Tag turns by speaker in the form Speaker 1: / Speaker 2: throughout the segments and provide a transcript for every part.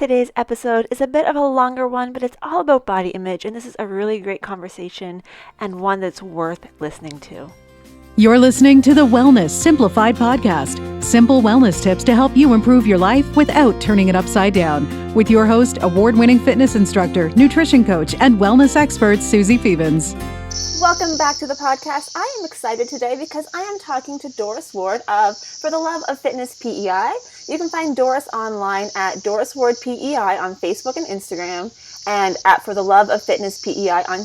Speaker 1: Today's episode is a bit of a longer one, but it's all about body image, and this is a really great conversation and one that's worth listening to.
Speaker 2: You're listening to the Wellness Simplified podcast. Simple wellness tips to help you improve your life without turning it upside down. With your host, award-winning fitness instructor, nutrition coach, and wellness expert, Suzi Phoebens.
Speaker 1: Welcome back to the podcast. I am excited today because I am talking to Doris Ward of For the Love of Fitness PEI. You can find Doris online at Doris Ward PEI on Facebook and Instagram, and at For the Love of Fitness PEI on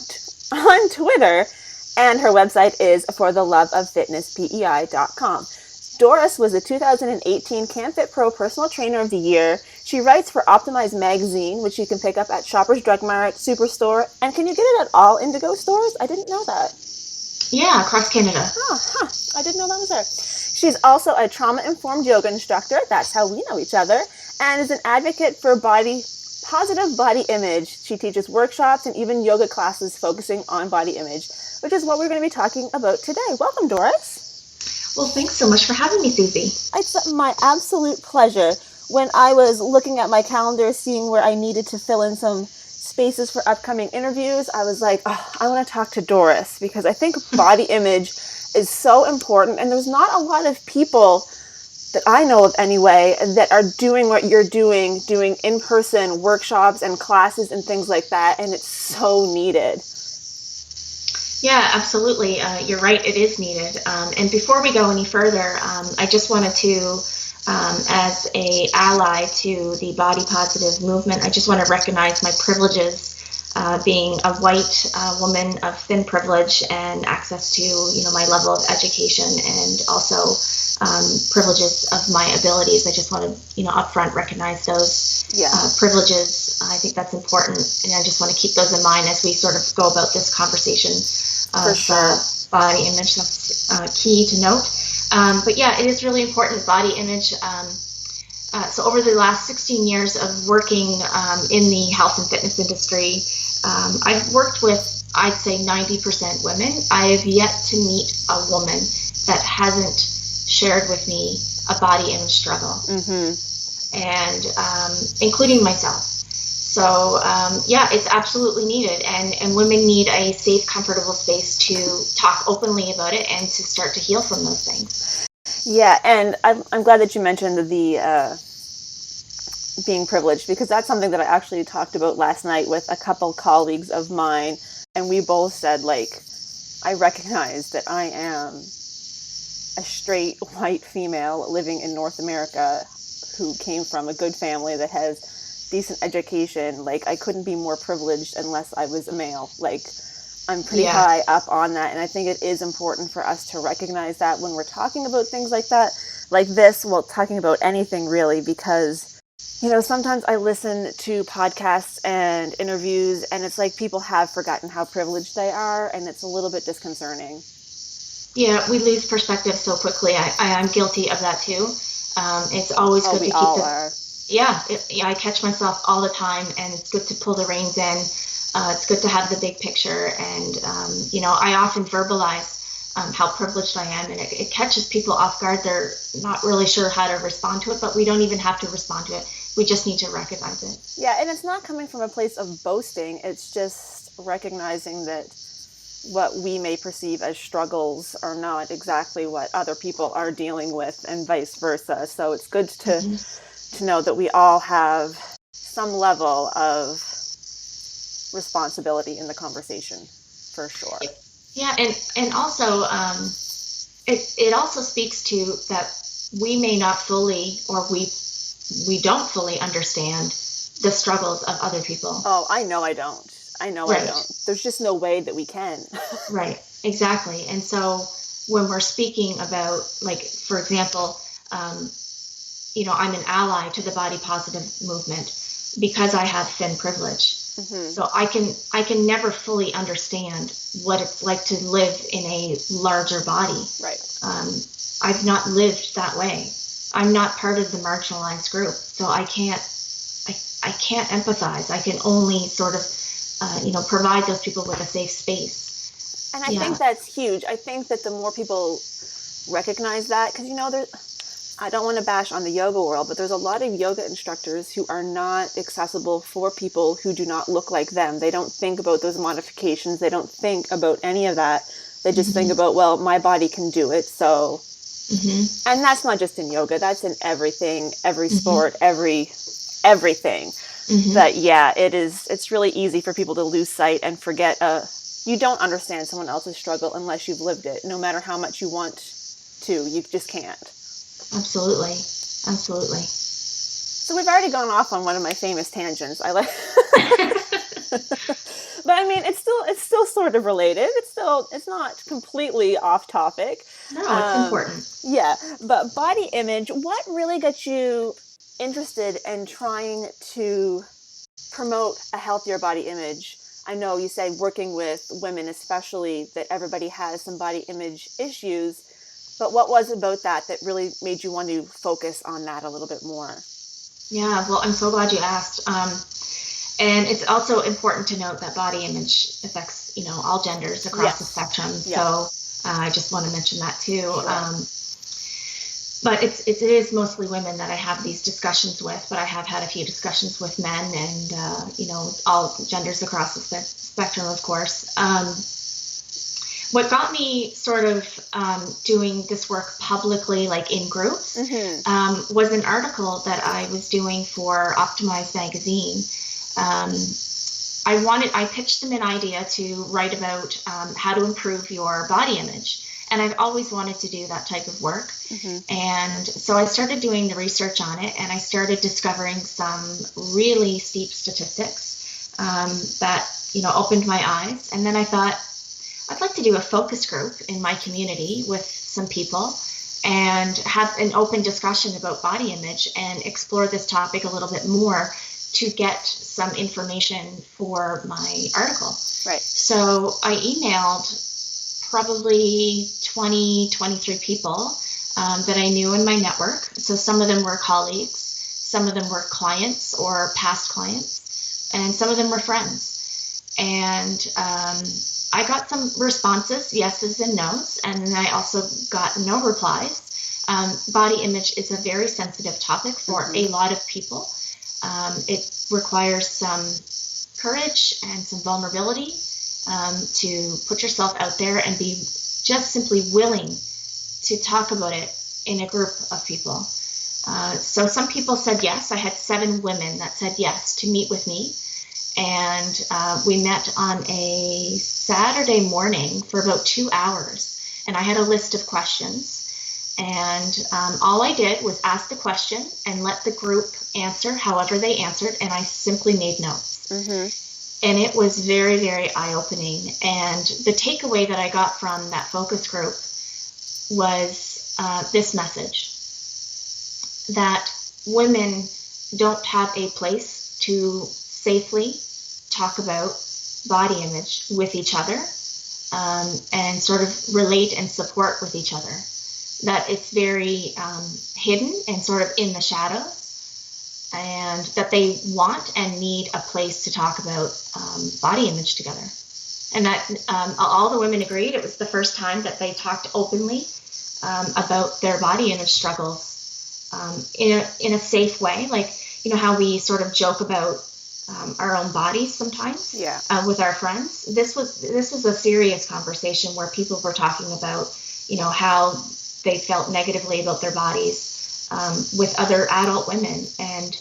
Speaker 1: Twitter. And her website is fortheloveoffitnesspei.com. Doris was the 2018 CanFit Pro Personal Trainer of the Year. She writes for Optimize Magazine, which you can pick up at Shoppers Drug Mart, Superstore, and can you get it at all Indigo stores? I didn't know that.
Speaker 3: Yeah, across Canada.
Speaker 1: Oh, I didn't know that was her. She's also a trauma-informed yoga instructor, that's how we know each other, and is an advocate for positive body image. She teaches workshops and even yoga classes focusing on body image, which is what we're going to be talking about today. Welcome, Doris.
Speaker 3: Well, thanks so much for having me, Suzi.
Speaker 1: It's my absolute pleasure. When I was looking at my calendar, seeing where I needed to fill in some spaces for upcoming interviews, I was like, I want to talk to Doris because I think body image is so important. And there's not a lot of people that I know of anyway that are doing what you're doing in-person workshops and classes and things like that. And it's so needed.
Speaker 3: Yeah, absolutely. You're right. It is needed. And before we go any further, I just wanted to, as a ally to the body positive movement, I just want to recognize my privileges, being a white woman of thin privilege and access to, my level of education and also privileges of my abilities. I just want to, upfront recognize those privileges. I think that's important, and I just want to keep those in mind as we sort of go about this conversation of body image. That's key to note. But yeah, it is really important, body image. So over the last 16 years of working in the health and fitness industry, I've worked with, I'd say, 90% women. I have yet to meet a woman that hasn't shared with me a body image struggle, and including myself. So it's absolutely needed, and women need a safe, comfortable space to talk openly about it and to start to heal from those things.
Speaker 1: Yeah, and I'm glad that you mentioned the being privileged, because that's something that I actually talked about last night with a couple colleagues of mine, and we both said, I recognize that I am a straight white female living in North America who came from a good family that has decent education. I couldn't be more privileged unless I was a male. I'm pretty high up on that, and I think it is important for us to recognize that when we're talking about things like that, like this, talking about anything really, because sometimes I listen to podcasts and interviews, and it's like people have forgotten how privileged they are, and it's a little bit disconcerting.
Speaker 3: Yeah, we lose perspective so quickly. I'm guilty of that too. It's always good to keep
Speaker 1: are.
Speaker 3: I catch myself all the time, and it's good to pull the reins in. It's good to have the big picture, and I often verbalize how privileged I am, and it catches people off guard. They're not really sure how to respond to it, but we don't even have to respond to it. We just need to recognize it.
Speaker 1: Yeah, and it's not coming from a place of boasting. It's just recognizing that what we may perceive as struggles are not exactly what other people are dealing with, and vice versa. So it's good to know that we all have some level of responsibility in the conversation, for sure.
Speaker 3: Yeah, and also it also speaks to that we may not fully, or we don't fully understand the struggles of other people.
Speaker 1: Oh, I know I don't. Right. I don't. There's just no way that we can.
Speaker 3: Right, exactly. And so when we're speaking about, for example, I'm an ally to the body positive movement because I have thin privilege. So I can never fully understand what it's like to live in a larger body.
Speaker 1: Right.
Speaker 3: I've not lived that way. I'm not part of the marginalized group, so I can't empathize. I can only sort of provide those people with a safe space.
Speaker 1: And I think that's huge. I think that the more people recognize that, because I don't want to bash on the yoga world, but there's a lot of yoga instructors who are not accessible for people who do not look like them. They don't think about those modifications. They don't think about any of that. They just think about, well, my body can do it. So, and that's not just in yoga. That's in everything, every sport, everything. But yeah, it's really easy for people to lose sight and forget. You don't understand someone else's struggle unless you've lived it, no matter how much you want to. You just can't.
Speaker 3: Absolutely.
Speaker 1: So we've already gone off on one of my famous tangents. I like, but I mean, it's still sort of related. It's not completely off topic.
Speaker 3: No, it's important.
Speaker 1: Yeah, but body image. What really got you interested in trying to promote a healthier body image? I know you say working with women, especially, that everybody has some body image issues. But what was it about that really made you want to focus on that a little bit more?
Speaker 3: Yeah, well, I'm so glad you asked. And it's also important to note that body image affects, all genders across the spectrum. So I just want to mention that too. Sure. But it is mostly women that I have these discussions with, but I have had a few discussions with men and, all genders across the spectrum, of course. What got me sort of doing this work publicly, like in groups, was an article that I was doing for Optimize magazine. I pitched them an idea to write about how to improve your body image. And I've always wanted to do that type of work. And so I started doing the research on it, and I started discovering some really steep statistics that, opened my eyes. And then I thought, I'd like to do a focus group in my community with some people and have an open discussion about body image and explore this topic a little bit more to get some information for my article.
Speaker 1: Right.
Speaker 3: So I emailed probably 20, 23 people that I knew in my network. So some of them were colleagues, some of them were clients or past clients, and some of them were friends. And I got some responses, yeses and nos, and then I also got no replies. Body image is a very sensitive topic for a lot of people. It requires some courage and some vulnerability to put yourself out there and be just simply willing to talk about it in a group of people. So some people said yes. I had 7 women that said yes to meet with me. And we met on a Saturday morning for about 2 hours. And I had a list of questions. And all I did was ask the question and let the group answer however they answered. And I simply made notes. And it was very, very eye-opening. And the takeaway that I got from that focus group was this message, that women don't have a place to safely talk about body image with each other and sort of relate and support with each other. That it's very hidden and sort of in the shadows, and that they want and need a place to talk about body image together. And that all the women agreed. It was the first time that they talked openly about their body image struggles in a safe way, like how we sort of joke about our own bodies sometimes with our friends. This was a serious conversation where people were talking about how they felt negatively about their bodies with other adult women. And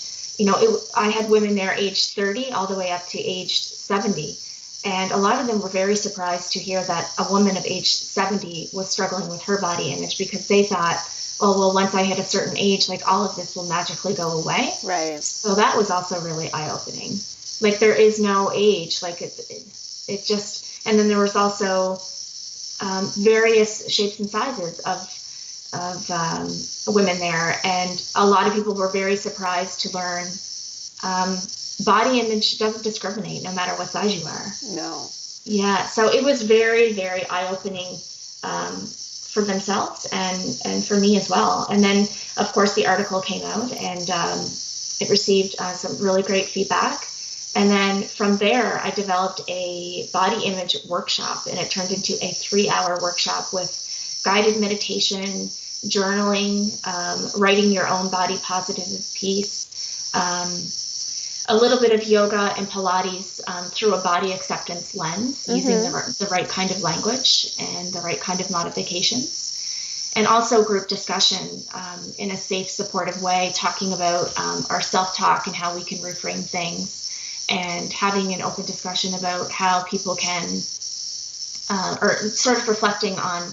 Speaker 3: I had women there aged 30 all the way up to age 70. And a lot of them were very surprised to hear that a woman of age 70 was struggling with her body image, because they thought, oh, well, once I hit a certain age, like all of this will magically go away.
Speaker 1: Right.
Speaker 3: So that was also really eye-opening. Like there is no age, like it just, and then there was also various shapes and sizes of women there. And a lot of people were very surprised to learn body image doesn't discriminate no matter what size you are.
Speaker 1: No.
Speaker 3: Yeah. So it was very, very eye-opening for themselves and for me as well. And then, of course, the article came out and it received some really great feedback. And then from there, I developed a body image workshop, and it turned into a 3-hour workshop with guided meditation, journaling, writing your own body positive piece, a little bit of yoga and Pilates through a body acceptance lens, using the right kind of language and the right kind of modifications. And also group discussion in a safe, supportive way, talking about our self-talk and how we can reframe things, and having an open discussion about how people can, or sort of reflecting on,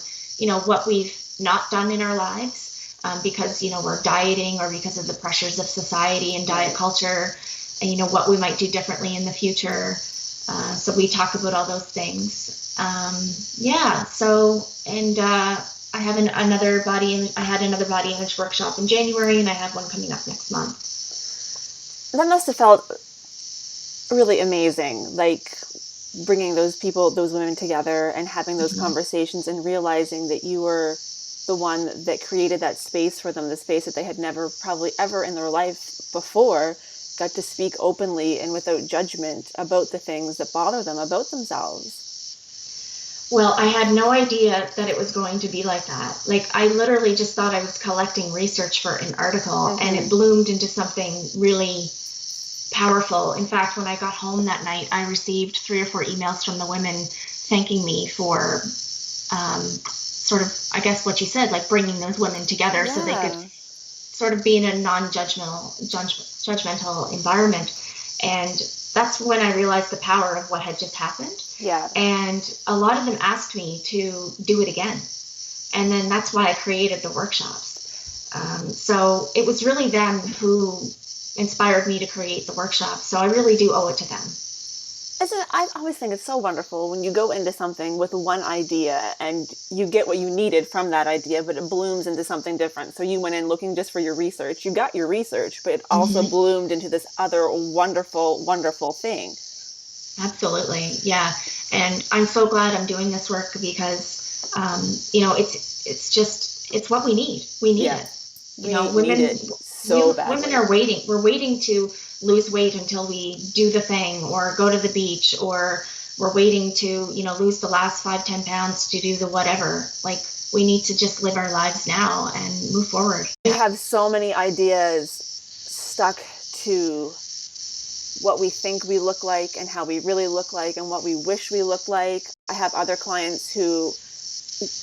Speaker 3: what we've not done in our lives because, we're dieting, or because of the pressures of society and diet culture, and, what we might do differently in the future. So we talk about all those things. I have another body image workshop in January, and I have one coming up next month.
Speaker 1: That must have felt really amazing, like bringing those women together and having those conversations, and realizing that you were the one that created that space for them, the space that they had never probably ever in their life before got to speak openly and without judgment about the things that bother them about themselves.
Speaker 3: Well, I had no idea that it was going to be like that. Like, I literally just thought I was collecting research for an article, and it bloomed into something really powerful. In fact, when I got home that night, I received 3 or 4 emails from the women thanking me for sort of, I guess what you said, like bringing those women together so they could sort of be in a non-judgmental environment. And that's when I realized the power of what had just happened.
Speaker 1: Yeah.
Speaker 3: And a lot of them asked me to do it again. And then that's why I created the workshops. So it was really them who inspired me to create the workshop. So I really do owe it to them.
Speaker 1: I always think it's so wonderful when you go into something with one idea and you get what you needed from that idea, but it blooms into something different. So you went in looking just for your research. You got your research, but it also bloomed into this other wonderful, wonderful thing.
Speaker 3: Absolutely. Yeah. And I'm so glad I'm doing this work because, it's what we need. We need it. Women are waiting. We're waiting to lose weight until we do the thing or go to the beach, or we're waiting to, lose the last 5-10 pounds to do the whatever. Like, we need to just live our lives now and move forward.
Speaker 1: We have so many ideas stuck to what we think we look like and how we really look like and what we wish we looked like. I have other clients who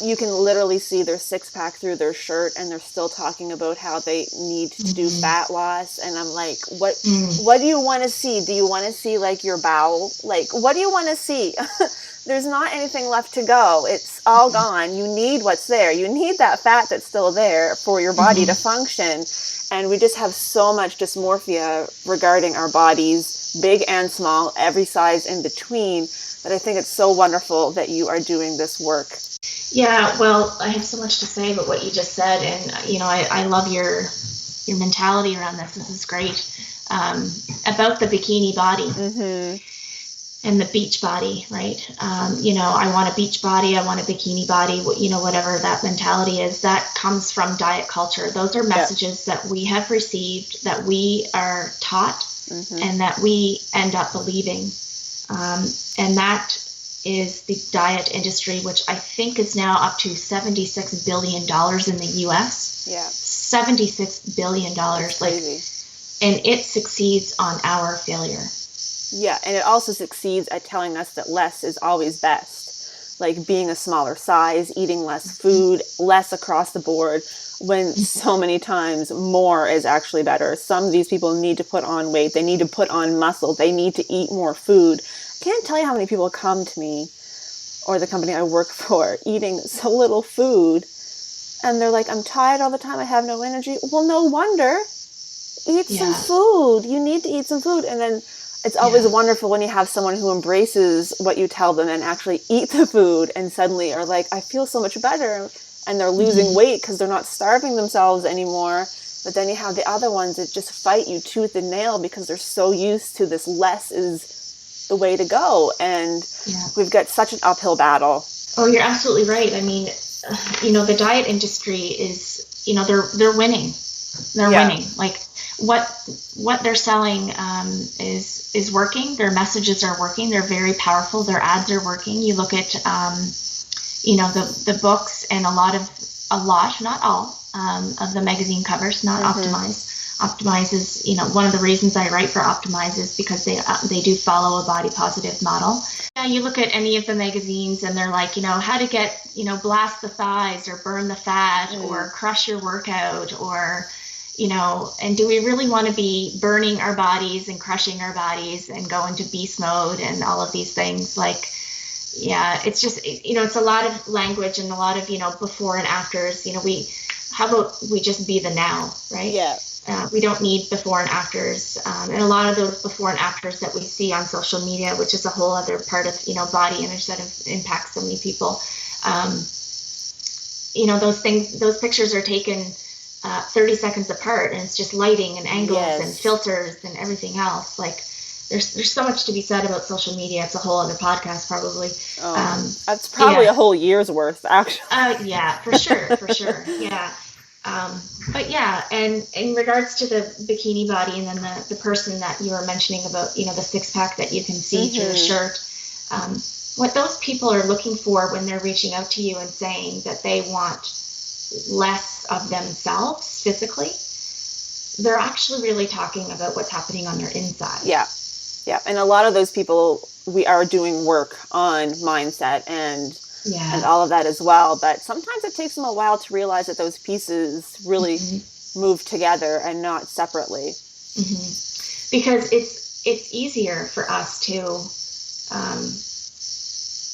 Speaker 1: you can literally see their 6-pack through their shirt, and they're still talking about how they need to do fat loss. And I'm like, what do you want to see? Do you want to see like your bowel? Like, what do you want to see? There's not anything left to go. It's all gone. You need what's there. You need that fat that's still there for your body to function. And we just have so much dysmorphia regarding our bodies, big and small, every size in between, that I think it's so wonderful that you are doing this work.
Speaker 3: Yeah, well, I have so much to say about what you just said, and I love your mentality around this. This is great. About the bikini body and the beach body, right? I want a beach body, I want a bikini body. Whatever that mentality is, that comes from diet culture. Those are messages that we have received, that we are taught, and that we end up believing, and that is the diet industry, which I think is now up to $76 billion in the U.S.
Speaker 1: Yeah.
Speaker 3: $76 billion. And it succeeds on our failure.
Speaker 1: Yeah, and it also succeeds at telling us that less is always best. Like being a smaller size, eating less food, less across the board, when so many times more is actually better. Some of these people need to put on weight. They need to put on muscle. They need to eat more food. I can't tell you how many people come to me or the company I work for eating so little food, and they're like, I'm tired all the time. I have no energy. Well, no wonder. Eat some food. You need to eat some food. And then it's always wonderful when you have someone who embraces what you tell them and actually eat the food, and suddenly are like, I feel so much better. And they're losing weight because they're not starving themselves anymore. But then you have the other ones that just fight you tooth and nail because they're so used to this less is the way to go. And we've got such an uphill battle.
Speaker 3: Oh, you're absolutely right. I mean, the diet industry is, they're winning. They're winning. Like what they're selling is working. Their messages are working. They're very powerful. Their ads are working. You look at, the books, and a lot, not all, of the magazine covers, not Optimize. Optimize is, one of the reasons I write for Optimize is because they do follow a body positive model. Yeah, you look at any of the magazines and they're like, how to get, blast the thighs or burn the fat or crush your workout or, and do we really want to be burning our bodies and crushing our bodies and go into beast mode and all of these things? Like, yeah, it's just, it's a lot of language and a lot of, before and afters. How about we just be the now, right?
Speaker 1: Yeah.
Speaker 3: We don't need before and afters. And a lot of those before and afters that we see on social media, which is a whole other part of, body image that impacts so many people. Those pictures are taken 30 seconds apart, and it's just lighting and angles and filters and everything else. Like there's so much to be said about social media. It's a whole other podcast probably.
Speaker 1: That's probably a whole year's worth, actually.
Speaker 3: Yeah, for sure. Yeah. But yeah, and in regards to the bikini body and then the person that you were mentioning about, the six pack that you can see through the shirt, what those people are looking for when they're reaching out to you and saying that they want less of themselves physically, they're actually really talking about what's happening on their inside.
Speaker 1: Yeah. And a lot of those people, we are doing work on mindset and all of that as well. But sometimes it takes them a while to realize that those pieces really move together and not separately.
Speaker 3: Because it's easier for us to,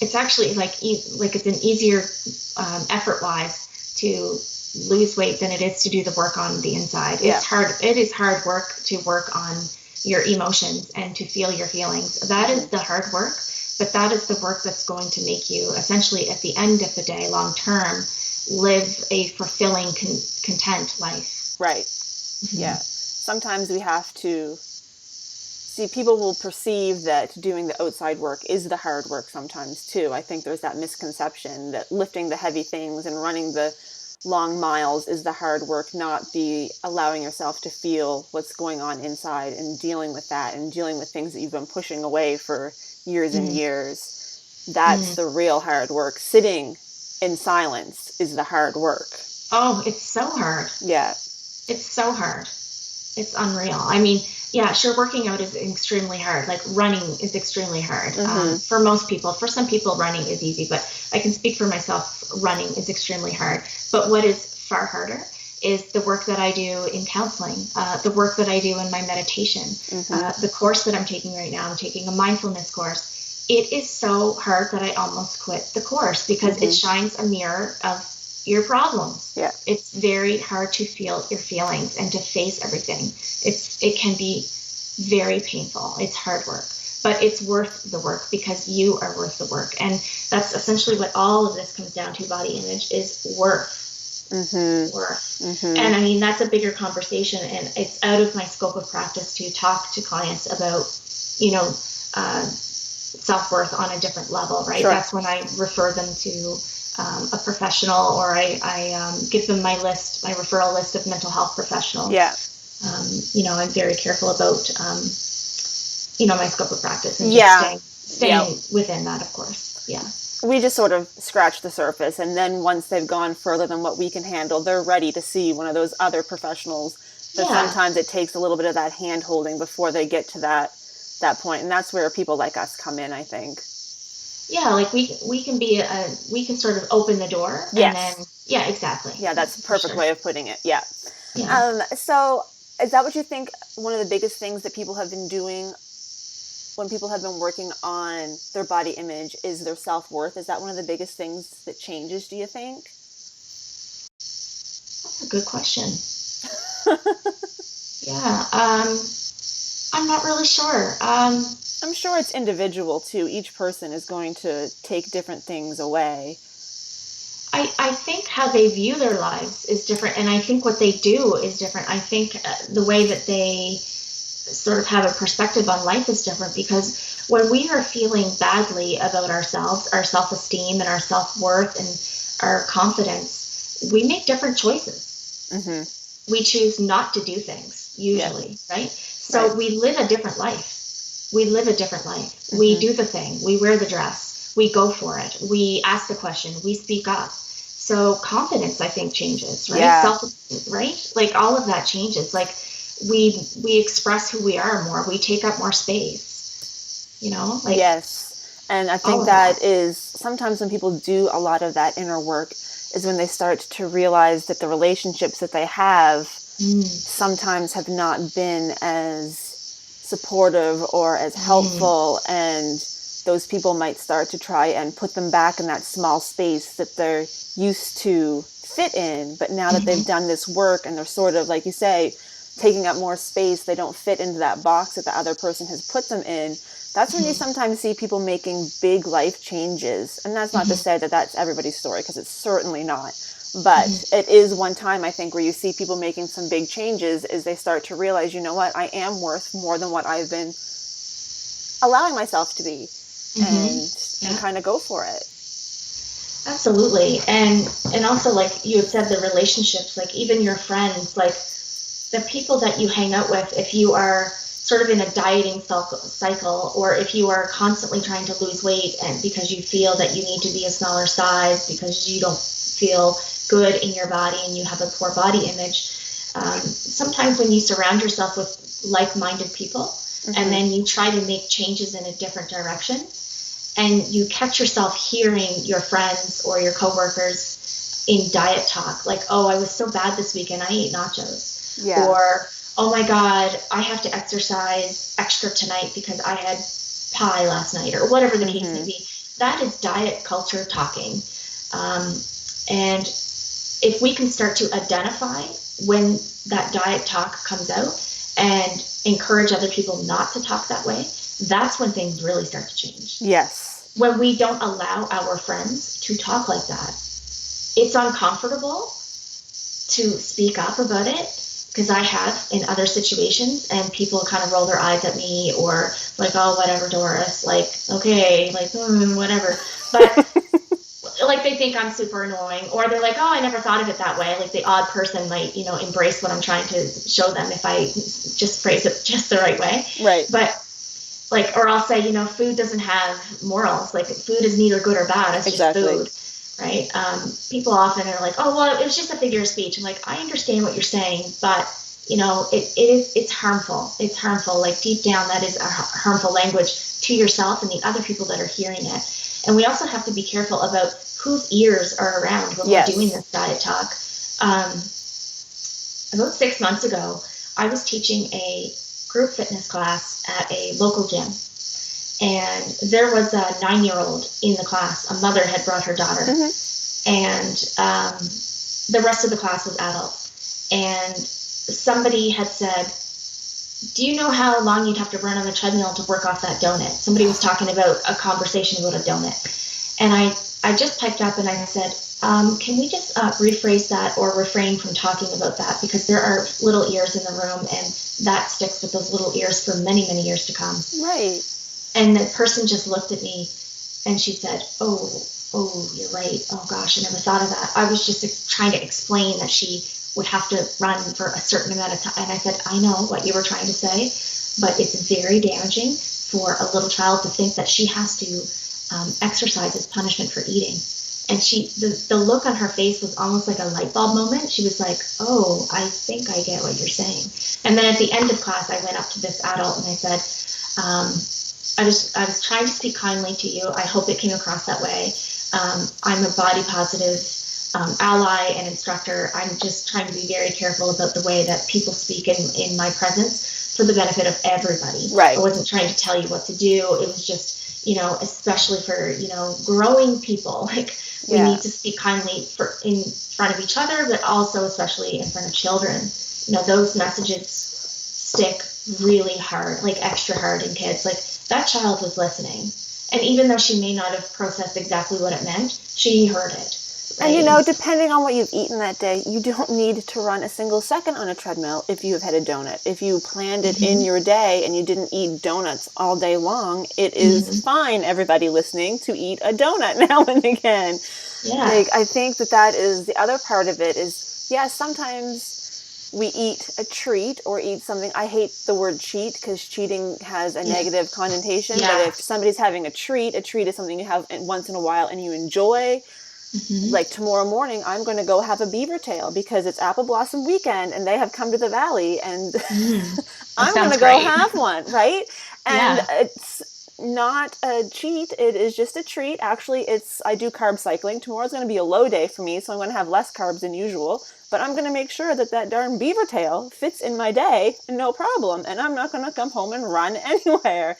Speaker 3: it's actually like it's an easier effort-wise to lose weight than it is to do the work on the inside. It's hard. It is hard work to work on your emotions and to feel your feelings. That is the hard work. But that is the work that's going to make you essentially at the end of the day, long term, live a fulfilling, content life.
Speaker 1: Right. Yeah. Sometimes we have to see, people will perceive that doing the outside work is the hard work sometimes too. I think there's that misconception that lifting the heavy things and running the long miles is the hard work, not the allowing yourself to feel what's going on inside and dealing with that and dealing with things that you've been pushing away for years and years. That's the real hard work. Sitting in silence is the hard work.
Speaker 3: Oh, it's so hard.
Speaker 1: Yeah.
Speaker 3: It's so hard. It's unreal. I mean, yeah, sure, working out is extremely hard. Like running is extremely hard for most people. For some people, running is easy, but I can speak for myself. Running is extremely hard. But what is far harder is the work that I do in counseling, the work that I do in my meditation, the course that I'm taking right now. I'm taking a mindfulness course. It is so hard that I almost quit the course because it shines a mirror of your problems. Yeah. It's very hard to feel your feelings and to face everything. It can be very painful. It's hard work, but it's worth the work because you are worth the work. And that's essentially what all of this comes down to. Body image is worth. And I mean, that's a bigger conversation, and it's out of my scope of practice to talk to clients about, self-worth on a different level, right? Sure. That's when I refer them to a professional, or I give them my referral list of mental health professionals. Yeah. I'm very careful about, my scope of practice and just staying within that, of course. Yeah.
Speaker 1: We just sort of scratch the surface, and then once they've gone further than what we can handle, they're ready to see one of those other professionals. But sometimes it takes a little bit of that hand holding before they get to that point, and that's where people like us come in, I think.
Speaker 3: Yeah, like we can sort of open the door. Yes. And then, exactly.
Speaker 1: Yeah, that's a perfect way of putting it. Yeah. So is that what you think one of the biggest things that people have been doing when people have been working on their body image is their self-worth? Is that one of the biggest things that changes, do you think?
Speaker 3: That's a good question. I'm not really sure.
Speaker 1: I'm sure it's individual too. Each person is going to take different things away.
Speaker 3: I think how they view their lives is different, and I think what they do is different. I think the way that they sort of have a perspective on life is different, because when we are feeling badly about ourselves, our self-esteem and our self-worth and our confidence, we make different choices. We choose not to do things, usually, right? So we live a different life. We do the thing. We wear the dress. We go for it. We ask the question. We speak up. So confidence, I think, changes, right?
Speaker 1: Yeah.
Speaker 3: Right? Like all of that changes. Like we express who we are more. We take up more space, like
Speaker 1: Yes. And I
Speaker 3: all
Speaker 1: think
Speaker 3: of
Speaker 1: that
Speaker 3: that.
Speaker 1: is sometimes when people do a lot of that inner work is when they start to realize that the relationships that they have sometimes have not been as supportive or as helpful, and those people might start to try and put them back in that small space that they're used to fit in. But now that they've done this work and they're sort of, like you say, taking up more space, they don't fit into that box that the other person has put them in. That's when you sometimes see people making big life changes. And that's not to say that that's everybody's story, because it's certainly not. But it is one time, I think, where you see people making some big changes as they start to realize, you know what, I am worth more than what I've been allowing myself to be, and kind of go for it.
Speaker 3: Absolutely. And also, like you had said, the relationships, like even your friends, like the people that you hang out with, if you are sort of in a dieting cycle, or if you are constantly trying to lose weight and because you feel that you need to be a smaller size because you don't feel good in your body and you have a poor body image, sometimes when you surround yourself with like-minded people and then you try to make changes in a different direction, and you catch yourself hearing your friends or your coworkers in diet talk, like, oh, I was so bad this weekend, I ate nachos.
Speaker 1: Yeah.
Speaker 3: Or, oh my God, I have to exercise extra tonight because I had pie last night, or whatever the case may be. That is diet culture talking. And if we can start to identify when that diet talk comes out and encourage other people not to talk that way, that's when things really start to change.
Speaker 1: Yes.
Speaker 3: When we don't allow our friends to talk like that, it's uncomfortable to speak up about it, because I have in other situations, and people kind of roll their eyes at me, or like, oh, whatever, Doris, like, okay, like, whatever. But like they think I'm super annoying, or they're like, oh, I never thought of it that way. Like the odd person might, embrace what I'm trying to show them if I just phrase it just the right way.
Speaker 1: Right.
Speaker 3: But like, or I'll say, food doesn't have morals. Like food is neither good or bad. It's just food. Right? People often are like, oh, well, it was just a figure of speech. I'm like, I understand what you're saying, but it's harmful. It's harmful. Like deep down, that is a harmful language to yourself and the other people that are hearing it. And we also have to be careful about whose ears are around when we're doing this diet talk. About 6 months ago, I was teaching a group fitness class at a local gym. And there was a 9-year-old in the class. A mother had brought her daughter. And the rest of the class was adults. And somebody had said, do you know how long you'd have to run on the treadmill to work off that donut? Somebody was talking about a conversation about a donut. And I just piped up and I said, can we just rephrase that or refrain from talking about that? Because there are little ears in the room, and that sticks with those little ears for many, many years to come.
Speaker 1: Right.
Speaker 3: And the person just looked at me and she said, oh, you're right. Oh gosh, I never thought of that. I was just trying to explain that she would have to run for a certain amount of time. And I said, I know what you were trying to say, but it's very damaging for a little child to think that she has to exercise as punishment for eating. And the look on her face was almost like a light bulb moment. She was like, oh, I think I get what you're saying. And then at the end of class, I went up to this adult and I said, I was trying to speak kindly to you. I hope it came across that way. I'm a body positive ally and instructor. I'm just trying to be very careful about the way that people speak in my presence for the benefit of everybody.
Speaker 1: Right.
Speaker 3: I wasn't trying to tell you what to do. It was just, especially for, growing people, like we need to speak kindly in front of each other, but also especially in front of children. Those messages stick really hard, like extra hard in kids. Like that child was listening. And even though she may not have processed exactly what it meant, she heard it. Right?
Speaker 1: And depending on what you've eaten that day, you don't need to run a single second on a treadmill if you have had a donut. If you planned it in your day and you didn't eat donuts all day long, it is fine, everybody listening, to eat a donut now and again.
Speaker 3: Yeah.
Speaker 1: Like, I think that is the other part of it is, yes, sometimes we eat a treat or eat something. I hate the word cheat because cheating has a negative connotation. Yeah. But if somebody's having a treat is something you have once in a while and you enjoy. Like tomorrow morning, I'm going to go have a beaver tail because it's apple blossom weekend and they have come to the valley and I'm going to go have one, right? And it's not a cheat. It is just a treat. Actually, I do carb cycling. Tomorrow's going to be a low day for me, so I'm going to have less carbs than usual. But I'm going to make sure that darn beaver tail fits in my day, no problem. And I'm not going to come home and run anywhere.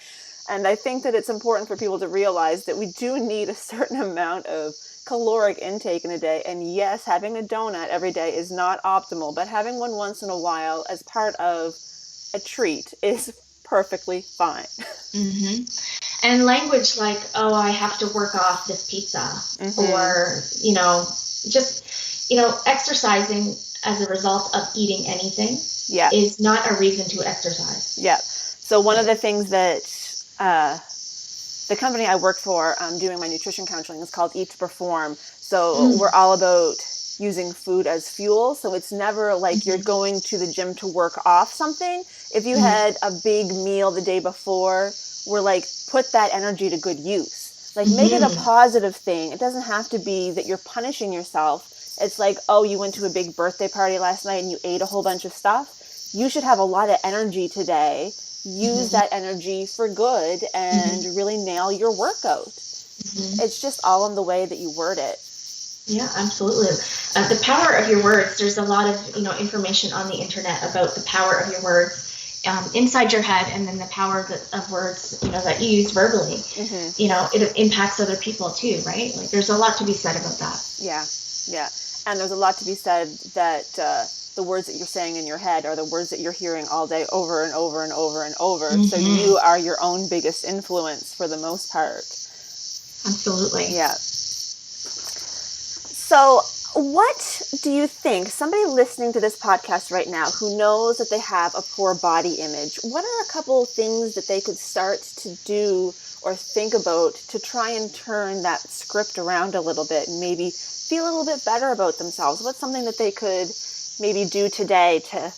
Speaker 1: And I think that it's important for people to realize that we do need a certain amount of caloric intake in a day. And yes, having a donut every day is not optimal, but having one once in a while as part of a treat is perfectly fine.
Speaker 3: And language like, oh, I have to work off this pizza, or, exercising as a result of eating anything is not a reason to exercise.
Speaker 1: So one of the things that the company I work for, doing my nutrition counseling, is called Eat to Perform. So we're all about using food as fuel. So it's never like you're going to the gym to work off something. If you had a big meal the day before, we're like, put that energy to good use. Like make it a positive thing. It doesn't have to be that you're punishing yourself. It's like, oh, you went to a big birthday party last night and you ate a whole bunch of stuff. You should have a lot of energy today. Use that energy for good and really nail your workout. It's just all in the way that you word it.
Speaker 3: Yeah, absolutely. The power of your words. There's a lot of information on the internet about the power of your words inside your head, and then the power of words that you use verbally. It impacts other people too, right? Like there's a lot to be said about that.
Speaker 1: Yeah, and there's a lot to be said that the words that you're saying in your head are the words that you're hearing all day over and over and over and over. So you are your own biggest influence for the most part.
Speaker 3: Absolutely.
Speaker 1: Yeah. So what do you think, somebody listening to this podcast right now who knows that they have a poor body image, what are a couple of things that they could start to do or think about to try and turn that script around a little bit and maybe feel a little bit better about themselves? What's something that they could maybe do today to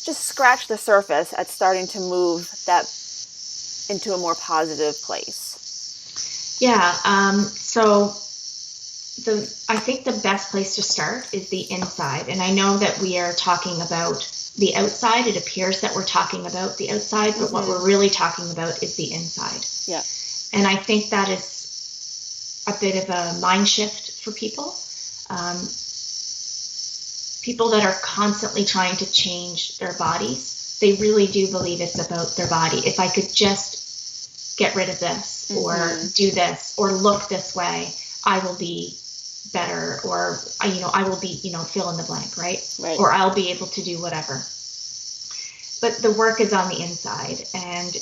Speaker 1: just scratch the surface at starting to move that into a more positive place?
Speaker 3: So I think the best place to start is the inside. And I know that we are talking about the outside. It appears that we're talking about the outside, but what we're really talking about is the inside.
Speaker 1: Yeah.
Speaker 3: And I think that is a bit of a mind shift for people. People that are constantly trying to change their bodies, they really do believe it's about their body. If I could just get rid of this or do this or look this way, I will be better, or I will be, fill in the blank, right? Or I'll be able to do whatever. But the work is on the inside, and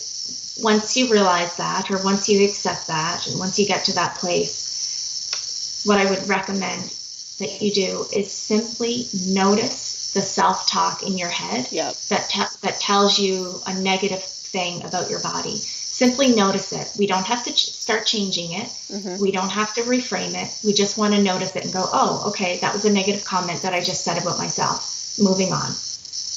Speaker 3: once you realize that, or once you accept that, and once you get to that place, what I would recommend that you do is simply notice the self-talk in your head that tells you a negative thing about your body. Simply notice it. We don't have to start changing it. We don't have to reframe it. We just want to notice it and go, oh, okay, that was a negative comment that I just said about myself. Moving on.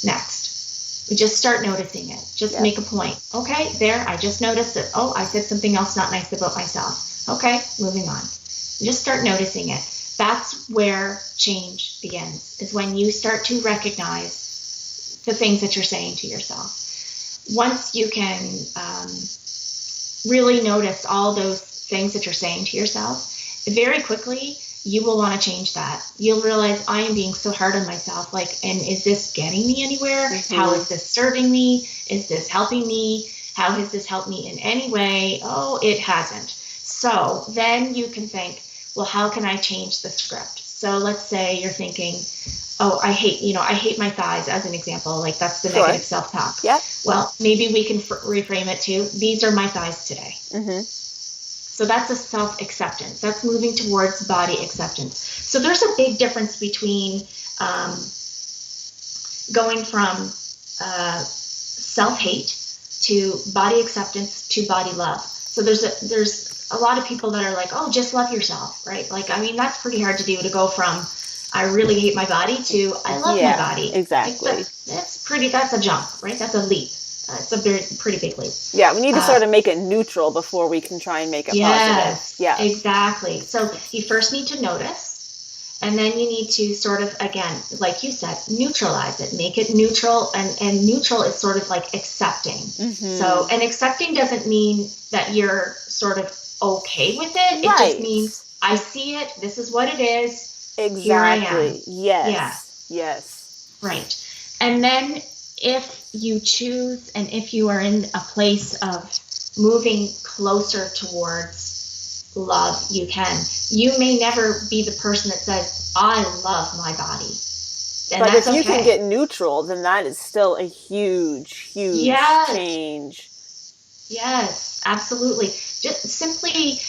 Speaker 3: Next. We just start noticing it. Just make a point. Okay, there, I just noticed it. Oh, I said something else not nice about myself. Okay, moving on. Just start noticing it. That's where change begins, is when you start to recognize the things that you're saying to yourself. Once you can really notice all those things that you're saying to yourself, very quickly you will want to change that. You'll realize, I am being so hard on myself. And is this getting me anywhere? How is this serving me? Is this helping me? How has this helped me in any way? Oh, it hasn't. So then you can think, well, how can I change the script? So let's say you're thinking, oh, I hate my thighs, as an example. Like that's the negative self-talk. Yeah. Well, maybe we can reframe it to, these are my thighs today. So that's a self-acceptance. That's moving towards body acceptance. So there's a big difference between going from self-hate to body acceptance to body love. So there's a lot of people that are like, oh, just love yourself, right? That's pretty hard to do, to go from I really hate my body to I love my body.
Speaker 1: Exactly.
Speaker 3: That's a jump, right? That's a leap. It's a pretty big leap.
Speaker 1: Yeah, we need to sort of make it neutral before we can try and make it positive. Yeah,
Speaker 3: exactly. So you first need to notice, and then you need to sort of, again, like you said, neutralize it, make it neutral. And neutral is sort of like accepting. So, and accepting doesn't mean that you're sort of okay with it. It just means I see it. This is what it is.
Speaker 1: Exactly.
Speaker 3: Here I am.
Speaker 1: Yes.
Speaker 3: Yeah.
Speaker 1: Yes.
Speaker 3: Right. And then if you choose, and if you are in a place of moving closer towards love, you can. You may never be the person that says, I love my body. And
Speaker 1: but if you can get neutral, then that is still a huge change.
Speaker 3: Yes, absolutely. Just simply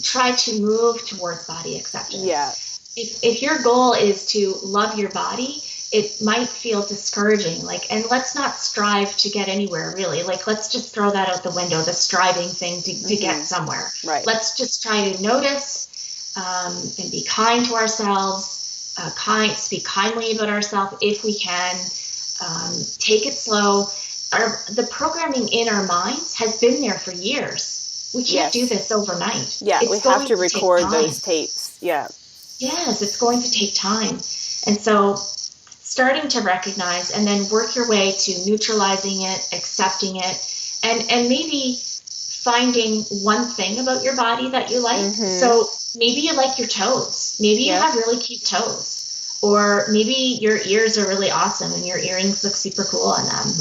Speaker 3: try to move towards body acceptance.
Speaker 1: Yeah.
Speaker 3: If your goal is to love your body, it might feel discouraging. And let's not strive to get anywhere, really. Let's just throw that out the window, the striving thing to get somewhere.
Speaker 1: Right.
Speaker 3: Let's just try to notice and be kind to ourselves, speak kindly about ourselves if we can, take it slow. The programming in our minds has been there for years. We can't do this overnight.
Speaker 1: Yeah, we have to record those tapes. Yeah.
Speaker 3: Yes, it's going to take time. And so starting to recognize and then work your way to neutralizing it, accepting it, and maybe finding one thing about your body that you like. So maybe you like your toes. Maybe you have really cute toes. Or maybe your ears are really awesome and your earrings look super cool on them.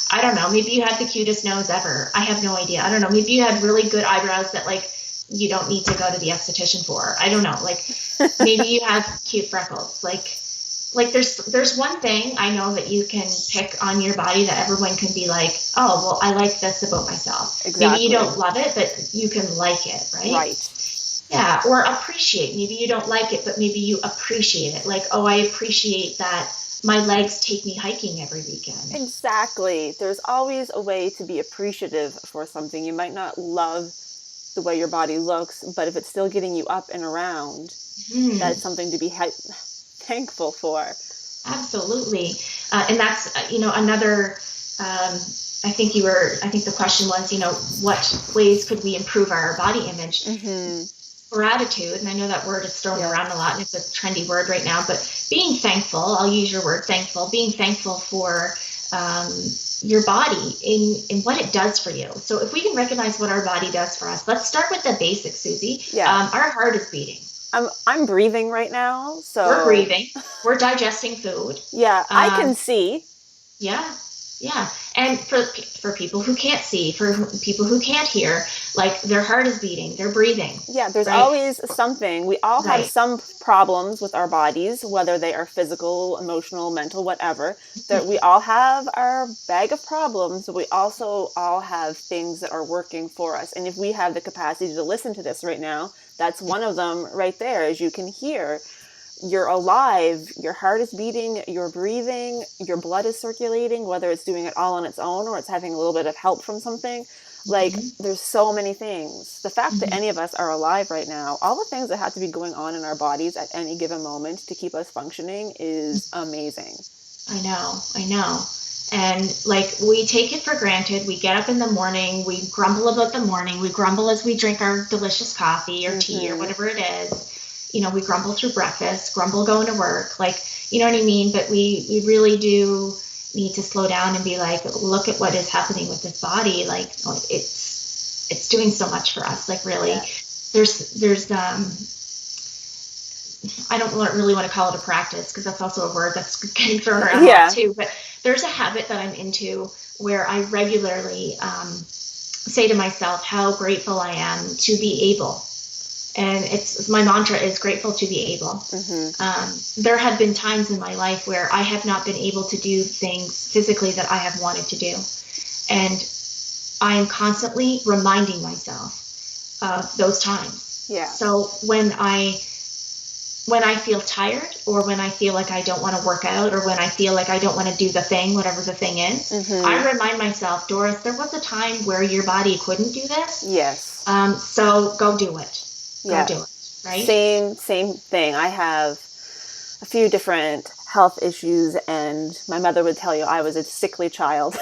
Speaker 3: I don't know, maybe you had the cutest nose ever. I have no idea. I don't know. Maybe you had really good eyebrows that you don't need to go to the esthetician for. I don't know. Maybe you have cute freckles. There's one thing I know that you can pick on your body that everyone can be like, oh, well, I like this about myself. Exactly. Maybe you don't love it, but you can like it, right?
Speaker 1: Right.
Speaker 3: Yeah, or appreciate. Maybe you don't like it, but maybe you appreciate it. I appreciate that my legs take me hiking every weekend.
Speaker 1: Exactly. There's always a way to be appreciative for something. You might not love the way your body looks, but if it's still getting you up and around, that's something to be thankful for.
Speaker 3: Absolutely. And that's, another, I think the question was, what ways could we improve our body image? Gratitude, and I know that word is thrown around a lot and it's a trendy word right now, but being thankful, I'll use your word, thankful, being thankful for your body in what it does for you. So if we can recognize what our body does for us, let's start with the basics, Suzi. Our heart is beating.
Speaker 1: I'm breathing right now, so
Speaker 3: we're breathing. We're digesting food.
Speaker 1: Yeah, I can see.
Speaker 3: Yeah. And for people who can't see, for people who can't hear, their heart is beating, they're breathing.
Speaker 1: Yeah, there's always something. We all have some problems with our bodies, whether they are physical, emotional, mental, whatever. That we all have our bag of problems, but we also all have things that are working for us. And if we have the capacity to listen to this right now, that's one of them right there, as you can hear. You're alive, your heart is beating, you're breathing, your blood is circulating, whether it's doing it all on its own or it's having a little bit of help from something. There's so many things. The fact that any of us are alive right now, all the things that have to be going on in our bodies at any given moment to keep us functioning is amazing.
Speaker 3: I know. And we take it for granted. We get up in the morning, we grumble about the morning, we grumble as we drink our delicious coffee or tea or whatever it is. We grumble through breakfast, grumble going to work, you know what I mean? But we really do need to slow down and be look at what is happening with this body. It's doing so much for us. Really, there's I don't really want to call it a practice because that's also a word that's getting thrown around a lot too. But there's a habit that I'm into where I regularly say to myself how grateful I am to be able. And it's my mantra is grateful to be able. There have been times in my life where I have not been able to do things physically that I have wanted to do. And I am constantly reminding myself of those times. Yeah. So when I feel tired or when I feel like I don't want to work out or when I feel like I don't want to do the thing, whatever the thing is, I remind myself, Doris, there was a time where your body couldn't do this.
Speaker 1: Yes.
Speaker 3: So go do it. Go do it, right?
Speaker 1: Same thing. I have a few different health issues, and my mother would tell you I was a sickly child.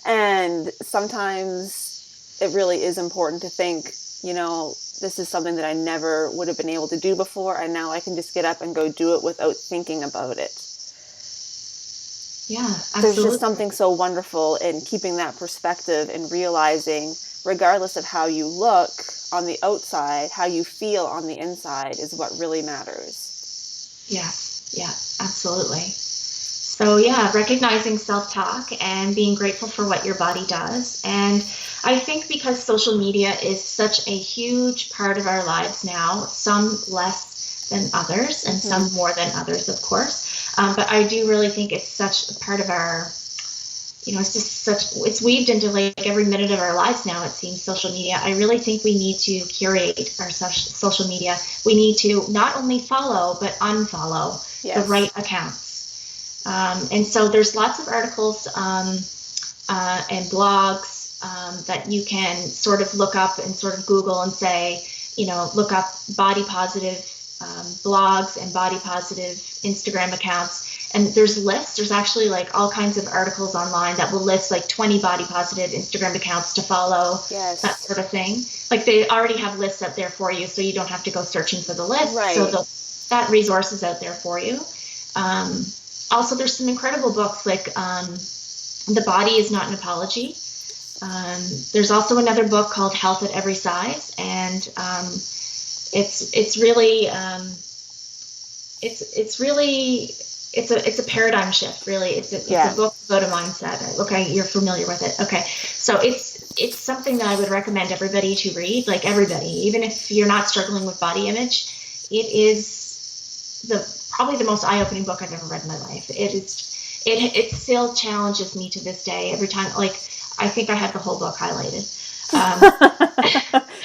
Speaker 1: And sometimes it really is important to think, you know, this is something that I never would have been able to do before, and now I can just get up and go do it without thinking about it.
Speaker 3: Yeah, absolutely.
Speaker 1: There's just something so wonderful in keeping that perspective and realizing, regardless of how you look on the outside, how you feel on the inside is what really matters.
Speaker 3: Yes, yeah, absolutely. So yeah, recognizing self-talk and being grateful for what your body does. And I think because social media is such a huge part of our lives now, some less than others and some more than others, of course. But I do really think it's such a part of our, you know, it's weaved into like every minute of our lives now, it seems, social media. I really think we need to curate our social media. We need to not only follow, but unfollow the right accounts. And so there's lots of articles and blogs that you can sort of look up and sort of Google and say, you know, look up body positive blogs and body positive Instagram accounts. And there's lists. There's actually like all kinds of articles online that will list like 20 body positive Instagram accounts to follow, that sort of thing. Like they already have lists up there for you, so you don't have to go searching for the list.
Speaker 1: Right.
Speaker 3: So that resource is out there for you. Also, there's some incredible books like The Body is Not an Apology. There's also another book called Health at Every Size, and it's a paradigm shift, really. It's a book about a mindset. Okay, you're familiar with it. Okay, so it's something that I would recommend everybody to read, like everybody, even if you're not struggling with body image. It is probably the most eye-opening book I've ever read in my life. It still challenges me to this day. Every time, like, I think I have the whole book highlighted.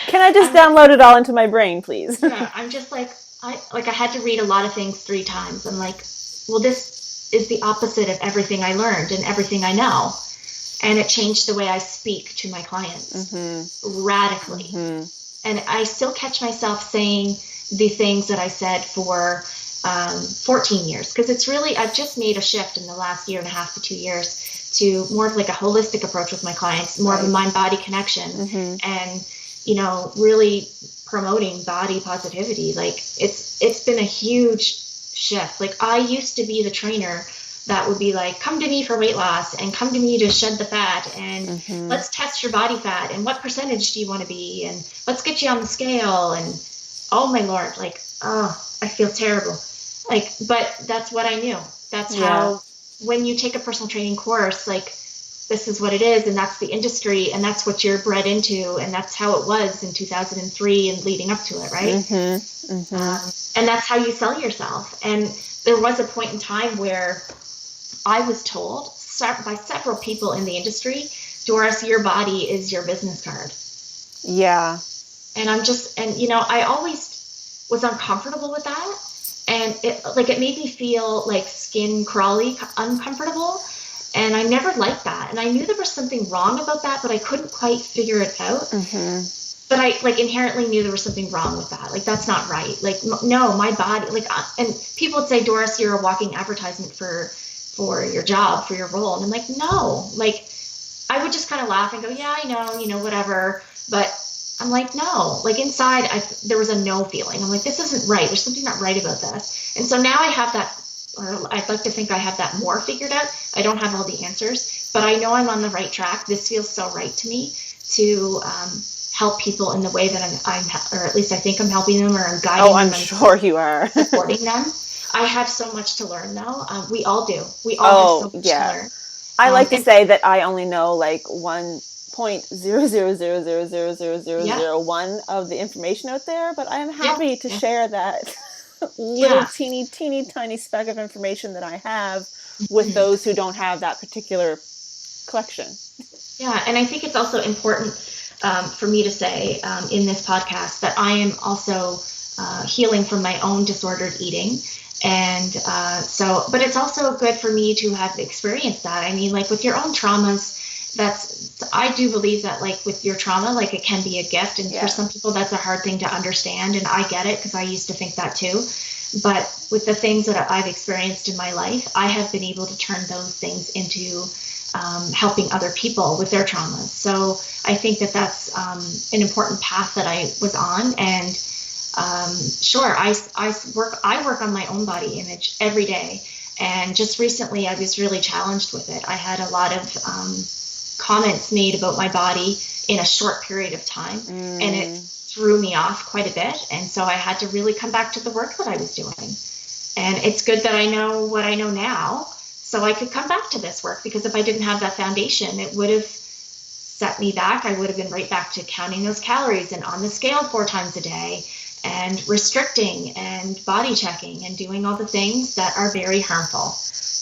Speaker 1: Can I just download it all into my brain, please?
Speaker 3: Yeah, I'm just like, I had to read a lot of things 3 times. I'm like, well, this is the opposite of everything I learned and everything I know. And it changed the way I speak to my clients radically. And I still catch myself saying the things that I said for 14 years, because it's really, I've just made a shift in the last 1.5 to 2 years to more of like a holistic approach with my clients, more of a mind-body connection, and, you know, really promoting body positivity. Like it's been a huge shift. Like I used to be the trainer that would be like, come to me for weight loss and come to me to shed the fat and let's test your body fat and what percentage do you want to be and let's get you on the scale. And oh my Lord, like, oh, I feel terrible. Like, but that's what I knew. That's how, when you take a personal training course, like this is what it is, and that's the industry, and that's what you're bred into, and that's how it was in 2003 and leading up to it, right? And that's how you sell yourself. And there was a point in time where I was told by several people in the industry, Doris, your body is your business card. Yeah. And you know, I always was uncomfortable with that. And it made me feel like skin crawly, uncomfortable. And I never liked that. And I knew there was something wrong about that, but I couldn't quite figure it out. But I inherently knew there was something wrong with that. Like, that's not right. Like, no, my body, and people would say, Doris, you're a walking advertisement for your job, for your role. And I'm like, no, like, I would just kind of laugh and go, yeah, I know, you know, whatever. But I'm like, no, like inside, there was a no feeling. I'm like, this isn't right. There's something not right about this. And so now I have that, or I'd like to think I have that more figured out. I don't have all the answers, but I know I'm on the right track. This feels so right to me to help people in the way that I'm or at least I think I'm helping them, or I'm guiding them.
Speaker 1: Oh, I'm sure you are.
Speaker 3: Supporting them. I have so much to learn, though. We all do. We all have so much to learn.
Speaker 1: I like to say that I only know like 1.000000001 of the information out there, but I am happy to share that little teeny tiny speck of information that I have with those who don't have that particular collection.
Speaker 3: Yeah, and I think it's also important for me to say in this podcast that I am also healing from my own disordered eating. And but it's also good for me to have experienced that. I mean, like with your own traumas, I do believe that like with your trauma, like it can be a gift. And for some people, that's a hard thing to understand. And I get it, because I used to think that too. But with the things that I've experienced in my life, I have been able to turn those things into helping other people with their traumas. So I think that that's an important path that I was on. And sure, I work on my own body image every day. And just recently, I was really challenged with it. I had a lot of comments made about my body in a short period of time, and it threw me off quite a bit. And so I had to really come back to the work that I was doing. And it's good that I know what I know now, so I could come back to this work, because if I didn't have that foundation, it would have set me back. I would have been right back to counting those calories and on the scale 4 times a day and restricting and body checking and doing all the things that are very harmful.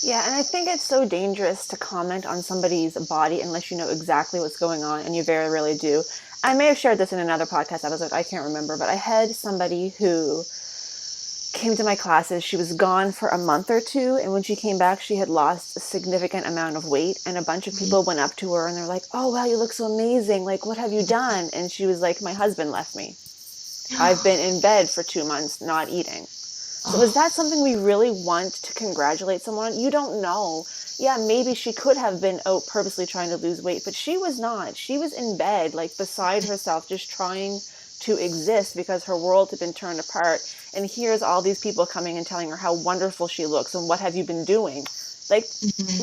Speaker 1: Yeah, and I think it's so dangerous to comment on somebody's body unless you know exactly what's going on, and you very rarely do. I may have shared this in another podcast episode, I can't remember, but I had somebody who came to my classes. She was gone for a month or 2, and when she came back, she had lost a significant amount of weight, and a bunch of people went up to her and they're like, "Oh, wow, you look so amazing. Like, what have you done?" And she was like, "My husband left me. I've been in bed for 2 months not eating." So is that something we really want to congratulate someone on? You don't know. Yeah, maybe she could have been out purposely trying to lose weight, but she was not. She was in bed, like beside herself, just trying to exist because her world had been turned apart. And here's all these people coming and telling her how wonderful she looks and what have you been doing. Like,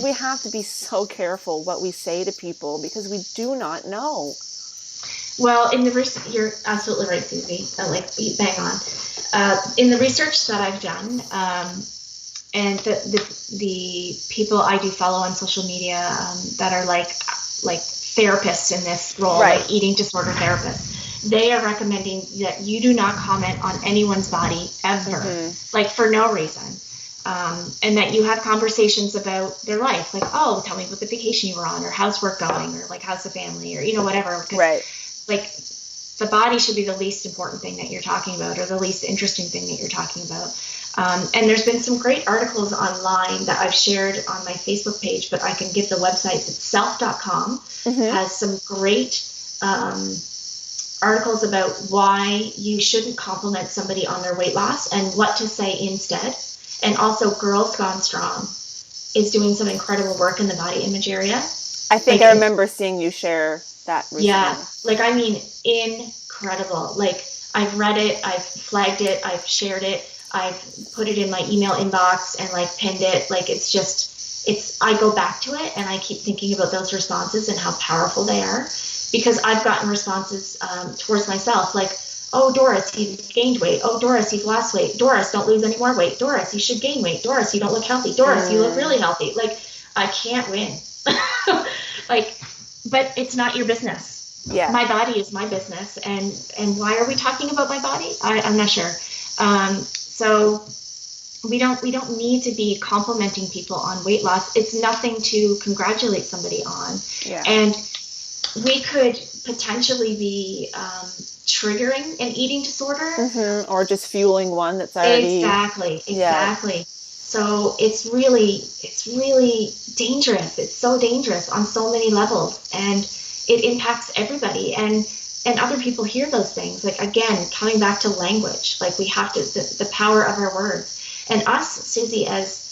Speaker 1: we have to be so careful what we say to people because we do not know.
Speaker 3: Well, in the research, you're absolutely right, Suzi. You bang on. In the research that I've done, and the people I do follow on social media that are like therapists in this role,
Speaker 1: right,
Speaker 3: like eating disorder therapists, they are recommending that you do not comment on anyone's body ever, like for no reason. And that you have conversations about their life, like, "Oh, tell me about the vacation you were on, or how's work going, or like how's the family, or whatever."
Speaker 1: Right.
Speaker 3: Like, the body should be the least important thing that you're talking about, or the least interesting thing that you're talking about. And there's been some great articles online that I've shared on my Facebook page, but I can give the website. It's self.com has some great articles about why you shouldn't compliment somebody on their weight loss and what to say instead. And also, Girls Gone Strong is doing some incredible work in the body image area.
Speaker 1: I think I remember seeing you share that recently.
Speaker 3: Yeah, I mean, incredible. Like, I've read it, I've flagged it, I've shared it, I've put it in my email inbox and pinned it. Like, I go back to it and I keep thinking about those responses and how powerful they are, because I've gotten responses towards myself, like, "Oh, Doris, you've gained weight. Oh, Doris, you've lost weight. Doris, don't lose any more weight. Doris, you should gain weight. Doris, you don't look healthy. Doris, you look really healthy." Like, I can't win. But it's not your business.
Speaker 1: Yeah.
Speaker 3: My body is my business. And why are we talking about my body? I'm not sure. So we don't need to be complimenting people on weight loss. It's nothing to congratulate somebody on.
Speaker 1: Yeah.
Speaker 3: And we could potentially be triggering an eating disorder.
Speaker 1: Or just fueling one that's already...
Speaker 3: Exactly.
Speaker 1: Yeah.
Speaker 3: So it's really dangerous. It's so dangerous on so many levels, and it impacts everybody. And other people hear those things. Like, again, coming back to language, like, we have to, the power of our words. And us, Suzi, as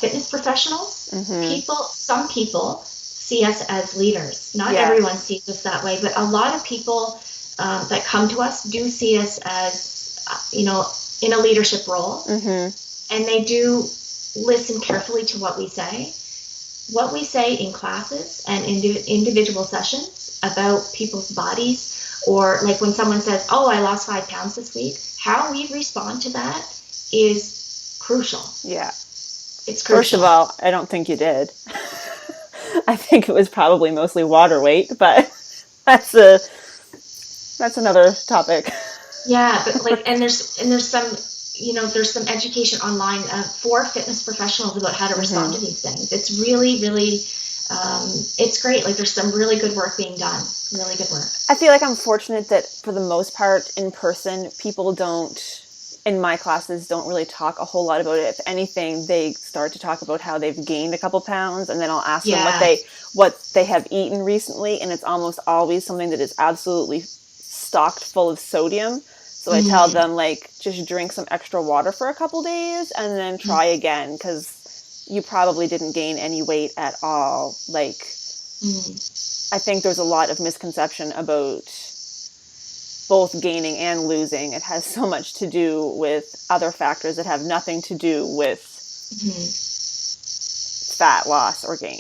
Speaker 3: fitness professionals, some people see us as leaders. Not everyone sees us that way, but a lot of people that come to us do see us as, in a leadership role. And they do listen carefully to what we say. What we say in classes and individual sessions about people's bodies, or like when someone says, "Oh, I lost 5 pounds this week," how we respond to that is crucial.
Speaker 1: Yeah.
Speaker 3: It's crucial.
Speaker 1: First of all, I don't think you did. I think it was probably mostly water weight, but that's another topic.
Speaker 3: Yeah, but and there's some, there's some education online for fitness professionals about how to respond to these things. It's really, really, it's great. Like, there's some really good work being done. Really good work.
Speaker 1: I feel like I'm fortunate that for the most part in person, people in my classes don't really talk a whole lot about it. If anything, they start to talk about how they've gained a couple pounds, and then I'll ask them what they have eaten recently, and it's almost always something that is absolutely stocked full of sodium. So I tell them, like, just drink some extra water for a couple days and then try again, because you probably didn't gain any weight at all. Like, I think there's a lot of misconception about both gaining and losing. It has so much to do with other factors that have nothing to do with fat loss or gain.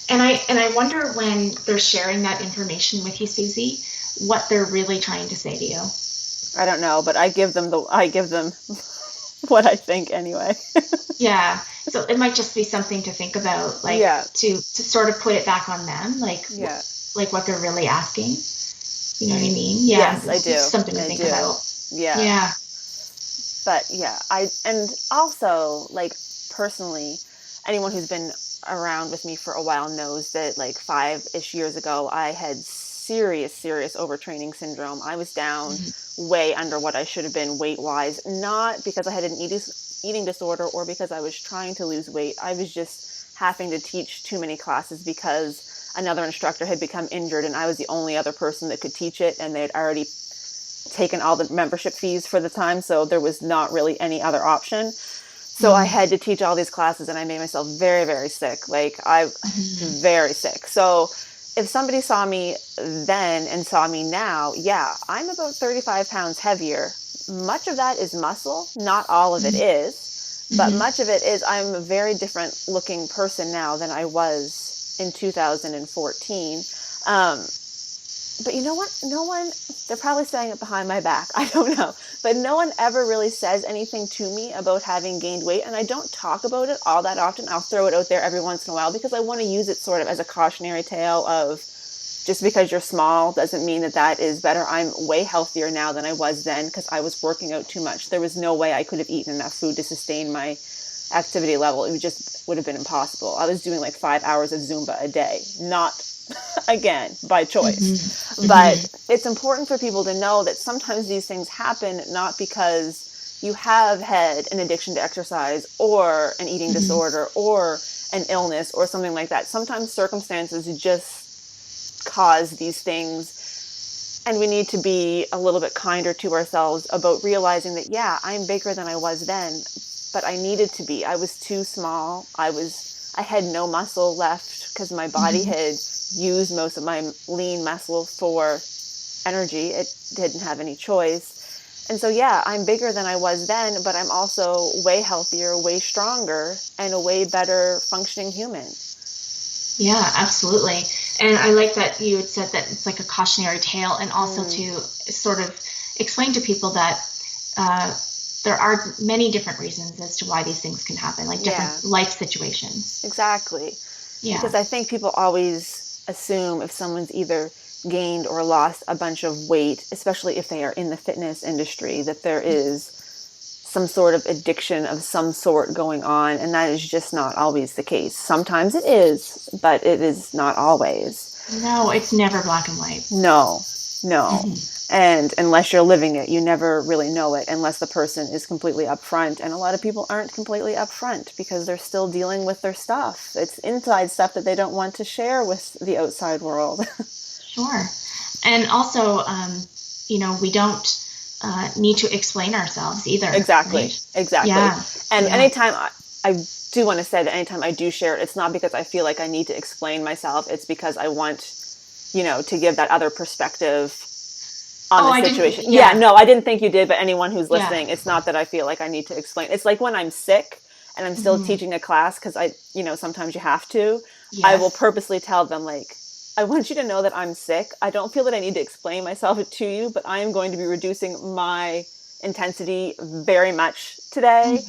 Speaker 3: And I wonder, when they're sharing that information with you, Suzi, what they're really trying to say to you.
Speaker 1: I don't know, but I give them what I think anyway.
Speaker 3: Yeah. So it might just be something to think about, like, to sort of put it back on them, like, like what they're really asking. You know what I mean? Yeah.
Speaker 1: Yes, I do.
Speaker 3: Something to think about.
Speaker 1: Yeah.
Speaker 3: Yeah.
Speaker 1: But yeah, and also, like, personally, anyone who's been around with me for a while knows that, like, 5-ish years ago, I had serious overtraining syndrome. I was down way under what I should have been weight-wise, not because I had an eating disorder or because I was trying to lose weight. I was just having to teach too many classes because another instructor had become injured and I was the only other person that could teach it, and they had already taken all the membership fees for the time, so there was not really any other option. So I had to teach all these classes, and I made myself very, very sick. Like, very sick. So if somebody saw me then and saw me now, I'm about 35 pounds heavier. Much of that is muscle. Not all of it is, but much of it is, I'm a very different looking person now than I was in 2014. But you know what? No one, they're probably saying it behind my back. I don't know. But no one ever really says anything to me about having gained weight. And I don't talk about it all that often. I'll throw it out there every once in a while because I want to use it sort of as a cautionary tale of, just because you're small doesn't mean that that is better. I'm way healthier now than I was then because I was working out too much. There was no way I could have eaten enough food to sustain my activity level. It would have been impossible. I was doing like 5 hours of Zumba a day, not again by choice. But it's important for people to know that sometimes these things happen not because you have had an addiction to exercise or an eating disorder or an illness or something like that. Sometimes circumstances just cause these things, and we need to be a little bit kinder to ourselves about realizing that I'm bigger than I was then, but I needed to be. I was too small. I had no muscle left because my body had used most of my lean muscle for energy. It didn't have any choice. And so, I'm bigger than I was then, but I'm also way healthier, way stronger, and a way better functioning human. Yeah,
Speaker 3: absolutely. And I like that you had said that it's like a cautionary tale, and also to sort of explain to people that there are many different reasons as to why these things can happen, like different life situations.
Speaker 1: Exactly.
Speaker 3: Yeah.
Speaker 1: Because I think people always assume if someone's either gained or lost a bunch of weight, especially if they are in the fitness industry, that there is some sort of addiction of some sort going on, and that is just not always the case. Sometimes it is, but it is not always.
Speaker 3: No, it's never black and white.
Speaker 1: No. And unless you're living it, you never really know it unless the person is completely upfront. And a lot of people aren't completely upfront because they're still dealing with their stuff. It's inside stuff that they don't want to share with the outside world.
Speaker 3: Sure. And also, we don't need to explain ourselves either.
Speaker 1: Exactly.
Speaker 3: Right?
Speaker 1: Exactly.
Speaker 3: Yeah.
Speaker 1: And anytime I do want to say that anytime I do share it, it's not because I feel like I need to explain myself. It's because I want, to give that other perspective on the situation. No, I didn't think you did, but anyone who's listening, it's not that I feel like I need to explain. It's like when I'm sick and I'm still teaching a class, because sometimes you have to, I will purposely tell them, like, I want you to know that I'm sick. I don't feel that I need to explain myself to you, but I am going to be reducing my intensity very much today.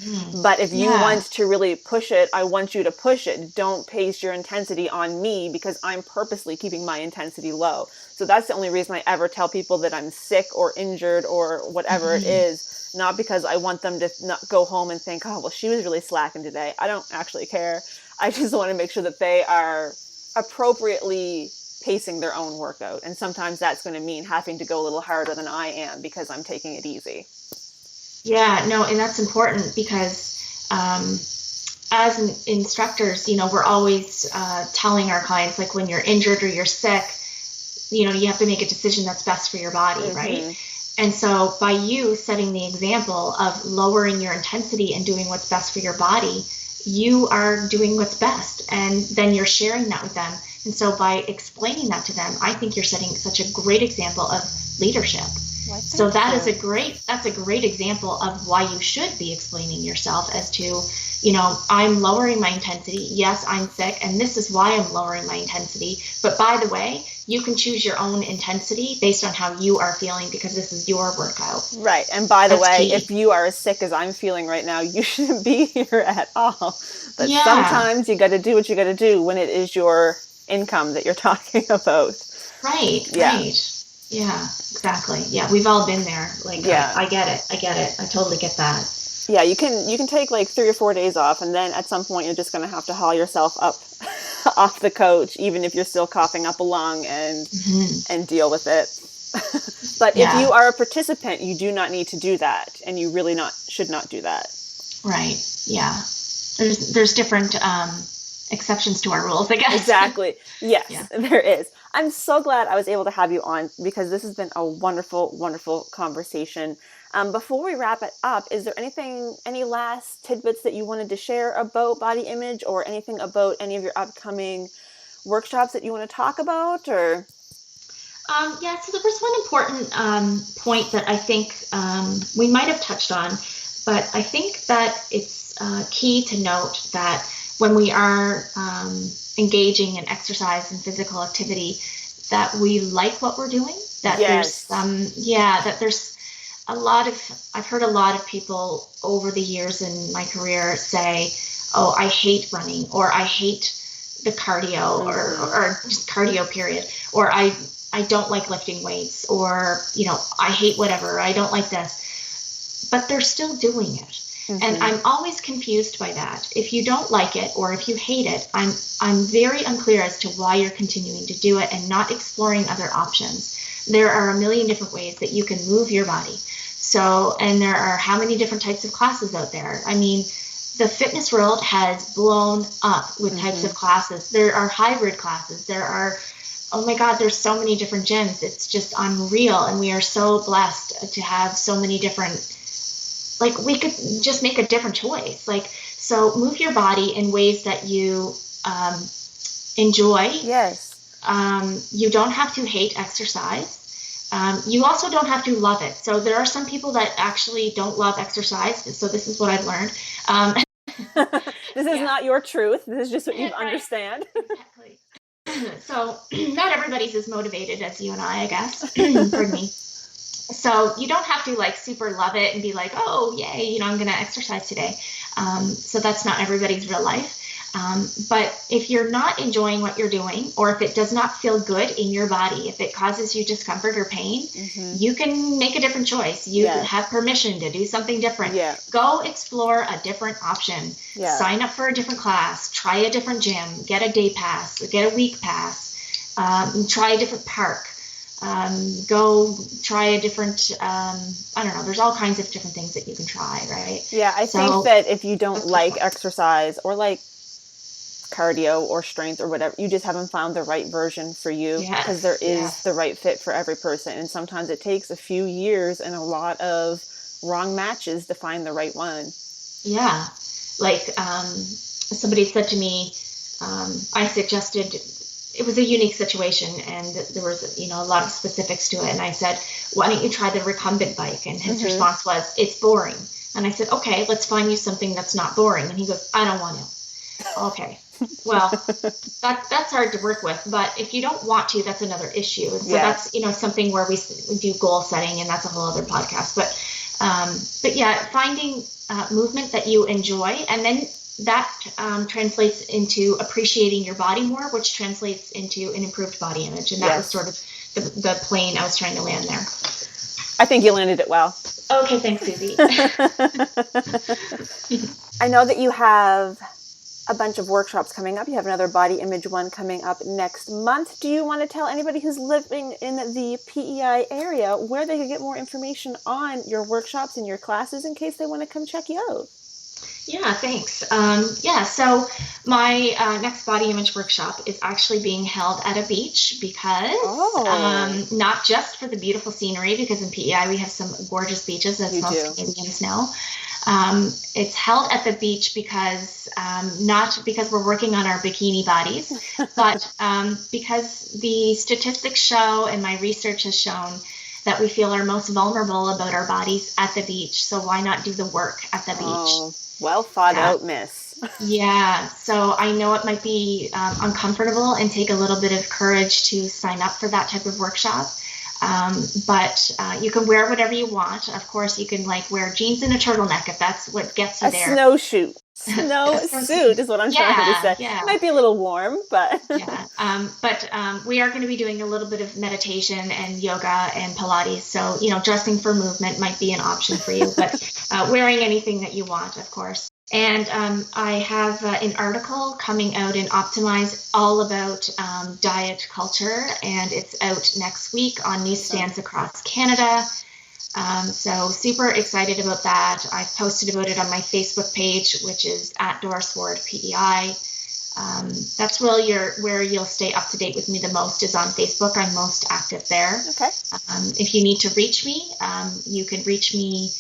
Speaker 1: But if you want to really push it, I want you to push it. Don't pace your intensity on me because I'm purposely keeping my intensity low. So that's the only reason I ever tell people that I'm sick or injured or whatever it is, not because I want them to not go home and think, oh, well, she was really slacking today. I don't actually care. I just want to make sure that they are appropriately pacing their own workout. And sometimes that's going to mean having to go a little harder than I am because I'm taking it easy.
Speaker 3: Yeah, no, and that's important because as instructors, we're always telling our clients, like, when you're injured or you're sick, you have to make a decision that's best for your body, right? And so by you setting the example of lowering your intensity and doing what's best for your body, you are doing what's best. And then you're sharing that with them. And so by explaining that to them, I think you're setting such a great example of leadership. So that's a great example of why you should be explaining yourself as to, I'm lowering my intensity. Yes, I'm sick, and this is why I'm lowering my intensity. But by the way, you can choose your own intensity based on how you are feeling, because this is your workout.
Speaker 1: Right. And by the way, if you are as sick as I'm feeling right now, you shouldn't be here at all. But sometimes you got to do what you got to do when it is your income that you're talking about.
Speaker 3: Right. Yeah, exactly. Yeah, we've all been there. I get it. I totally get that.
Speaker 1: Yeah, you can take 3 or 4 days off, and then at some point you're just going to have to haul yourself up off the couch, even if you're still coughing up a lung, and deal with it. But if you are a participant, you do not need to do that, and you really should not do that.
Speaker 3: Right. Yeah. There's different exceptions to our rules, I guess.
Speaker 1: Exactly. Yes, there is. I'm so glad I was able to have you on, because this has been a wonderful, wonderful conversation. Before we wrap it up, is there any last tidbits that you wanted to share about body image, or anything about any of your upcoming workshops that you want to talk about? Or
Speaker 3: so there was one important point that I think we might have touched on, but I think that it's key to note that when we are engaging in exercise and physical activity, that we like what we're doing, that there's I've heard a lot of people over the years in my career say, oh, I hate running, or I hate the cardio, or just cardio period, or I don't like lifting weights, or, I hate whatever, I don't like this, but they're still doing it. And I'm always confused by that. If you don't like it, or if you hate it, I'm very unclear as to why you're continuing to do it and not exploring other options. There are a million different ways that you can move your body. So, and there are how many different types of classes out there? I mean, the fitness world has blown up with types of classes. There are hybrid classes. There are, oh my God, there's so many different gyms. It's just unreal. And we are so blessed to have so many different, we could just make a different choice. So move your body in ways that you enjoy.
Speaker 1: Yes.
Speaker 3: You don't have to hate exercise. You also don't have to love it. So there are some people that actually don't love exercise. So this is what I've learned.
Speaker 1: This is not your truth. This is just what you understand.
Speaker 3: Exactly. So not everybody's as motivated as you and I guess. Pardon me. So you don't have to super love it and be like, oh, yay, I'm going to exercise today. So that's not everybody's real life. But if you're not enjoying what you're doing, or if it does not feel good in your body, if it causes you discomfort or pain, you can make a different choice. You have permission to do something different. Yeah. Go explore a different option. Yeah. Sign up for a different class. Try a different gym. Get a day pass. Get a week pass. Try a different park. Go try a different, I don't know, there's all kinds of different things that you can try, right?
Speaker 1: Yeah, I think that if you don't like exercise, or cardio or strength or whatever, you just haven't found the right version for you, because there is the right fit for every person. And sometimes it takes a few years and a lot of wrong matches to find the right one. Yeah.
Speaker 3: Somebody said to me, I suggested, it was a unique situation, and there was, a lot of specifics to it. And I said, why don't you try the recumbent bike? And his response was, it's boring. And I said, okay, let's find you something that's not boring. And he goes, I don't want to. Okay. Well, that's hard to work with, but if you don't want to, that's another issue. So that's, something where we do goal setting, and that's a whole other podcast. But yeah, finding movement that you enjoy, and then that translates into appreciating your body more, which translates into an improved body image. And that was sort of the plane I was trying to land there.
Speaker 1: I think you landed it well.
Speaker 3: Okay, thanks, Suzi.
Speaker 1: I know that you have a bunch of workshops coming up. You have another body image one coming up next month. Do you want to tell anybody who's living in the PEI area where they can get more information on your workshops and your classes in case they want to come check you out?
Speaker 3: Yeah, thanks. So my next body image workshop is actually being held at a beach because not just for the beautiful scenery, because in PEI we have some gorgeous beaches, as most Canadians know. It's held at the beach because not because we're working on our bikini bodies, but because the statistics show and my research has shown that we feel our most vulnerable about our bodies at the beach. So why not do the work at the beach?
Speaker 1: Well thought out, miss.
Speaker 3: Yeah, so I know it might be uncomfortable and take a little bit of courage to sign up for that type of workshop. But you can wear whatever you want. Of course, you can wear jeans and a turtleneck if that's what gets you there.
Speaker 1: A snowsuit. Snowsuit is what I'm trying to say.
Speaker 3: Yeah.
Speaker 1: It might be a little warm, but...
Speaker 3: We are going to be doing a little bit of meditation and yoga and Pilates. So, dressing for movement might be an option for you, but wearing anything that you want, of course. And I have an article coming out in Optimize all about diet culture, and it's out next week on newsstands across Canada. So super excited about that. I've posted about it on my Facebook page, which is at Doris Ward PEI. That's really where you'll stay up to date with me the most is on Facebook. I'm most active there.
Speaker 1: Okay.
Speaker 3: If you need to reach me, you can reach me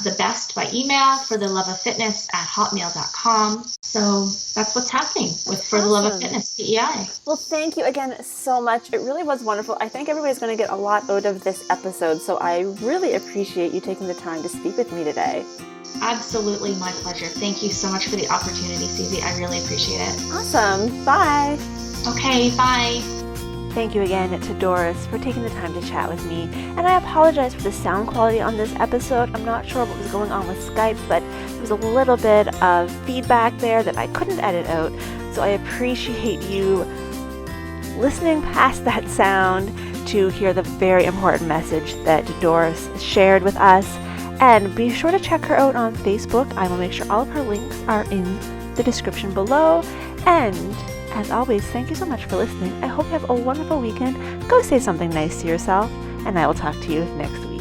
Speaker 3: the best by email, forthelove-of-fitness@hotmail.com. So that's what's happening with For the Love of Fitness PEI.
Speaker 1: Well, thank you again so much. It really was wonderful. I think everybody's going to get a lot out of this episode, so I really appreciate you taking the time to speak with me today.
Speaker 3: Absolutely, my pleasure. Thank you so much for the opportunity, Suzi. I really appreciate it.
Speaker 1: Awesome. Bye.
Speaker 3: Okay, bye.
Speaker 1: Thank you again to Doris for taking the time to chat with me, and I apologize for the sound quality on this episode. I'm not sure what was going on with Skype, but there was a little bit of feedback there that I couldn't edit out, so I appreciate you listening past that sound to hear the very important message that Doris shared with us. And be sure to check her out on Facebook. I will make sure all of her links are in the description below. And as always, thank you so much for listening. I hope you have a wonderful weekend. Go say something nice to yourself, and I will talk to you next week.